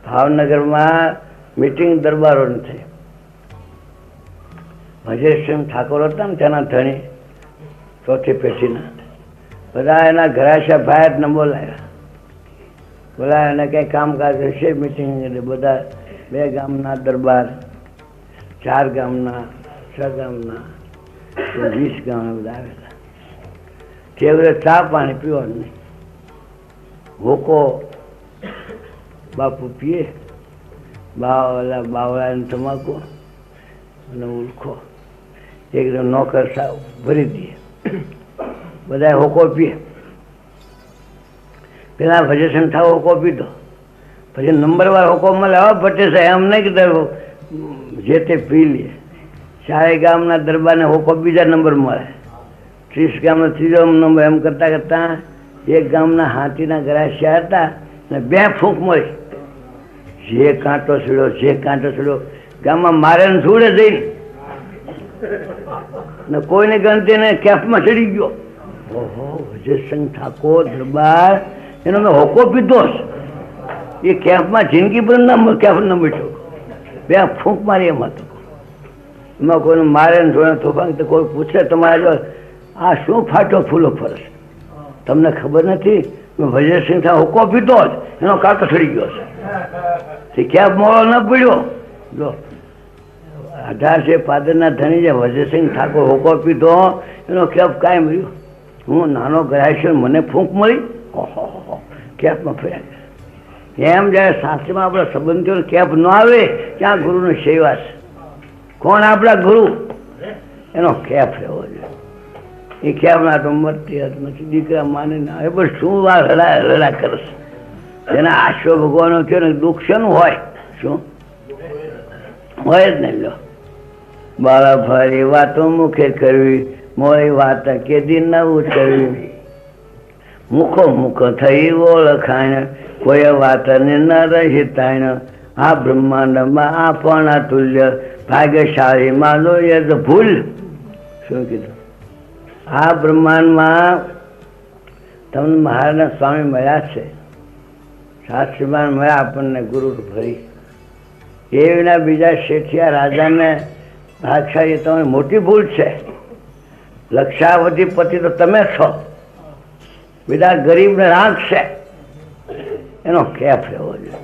ભાવનગરમાં મીટિંગ દરબારોની થઈ. ભજેશસિંહ ઠાકોર હતા ને તેના ધણી ચોથી પેઢીના, બધા એના ઘરાશા ભાઈ જ ન બોલાયા. બોલાયા એને કંઈ કામકાજ હશે મીટિંગ, એટલે બધા 2 ગામના દરબાર, 4 ગામના, 6 ગામના, 20 ગામના બધા આવેલા. કેવડે ચા પાણી પીવાનું નહીં, હોકો બાપુ પીએ, બાવળાને તમાકુ અને ઉલખો એકદમ નોકર સાવ ભરી દઈએ, બધા હોકો પીએ. પેલા ભજેશન થાવ હોકો પીધો, પછી નંબરવાર હોકો મળે. હવે પટેલ સાહેબ એમ નહીં કીધું જે તે પી લે. 4 ગામના દરબારને હોકો બીજા નંબર મળે, 30 ગામનો 3જો નંબર. એમ કરતાં કરતાં 1 ગામના હાથીના ગરાસિયા હતા ને 2 ફૂંક મળી. જે કાંટો છેડ્યો ગામમાં મારે ને છોડે જઈને ને કોઈને ગણતી ને કેફમાં ચડી ગયો. ઓહો, ભજેશસિંહ ઠાકોર દરબાર એનો મેં હોકો પીધો એ કેફમાં જિંદગી પર કેફ ન મીઠો. 2 ફૂંક મારી એમાં તો એમાં કોઈને મારે ને છોડે તોફાન. તો કોઈ પૂછે તમારે જો આ શું ફાટો ફૂલો ફરસ, તમને ખબર નથી? મેં ભજેશસિંહ ઠાકોર હોકો પીધો જ એનો કાંટો ચડી ગયો છે. કેફ મોડો ન પડ્યો. જો 18 પાદરના ધણી છે ભજેશસિંહ ઠાકોર, હોકો પીધો એનો કેફ કાયમ રહ્યો. હું નાનો ગ્રાહ્ય, મને ફૂંક મળી, ઓહો કેફમાં ફર્યા. એમ જ્યારે શાસ્ત્રમાં આપણા સંબંધીઓ કેફ ન આવે ત્યાં ગુરુની સેવા છે. કોણ આપણા ગુરુ? એનો કેફ રહેવો જોઈએ. એ કેફના તો મરતી નથી, દીકરા માને ના આવે, પણ શું વાર રડા કરશે. એના આશરો ભગવાનો કહ્યો ને દુઃખ શેનું હોય? શું હોય જ નહીં. લો બાળા ફરી વાતો મુખે કરવી, મોડી વાત કેદી ન ઉતરવી. મુખો મુખ થઈ ઓળખાણ, કોઈ વાત ને ન રહી તાણ. આ બ્રહ્માંડમાં આપણા તુલ્ય, ભાગ્યશાળી માનો એ જ ભૂલ. શું કીધું? આ બ્રહ્માંડમાં તમને મહારાજના સ્વામી મળ્યા છે, શાસ્ત્રીમાં મળ્યા આપણને ગુરુ ભરી. એ વિના બીજા શેઠિયા રાજાને ભાગશાળી, એ તમારી મોટી ભૂલ છે. લક્ષાવધિપતિ તો તમે છો, બીજા ગરીબને રાખશે. એનો કેફ રહેવો જોઈએ.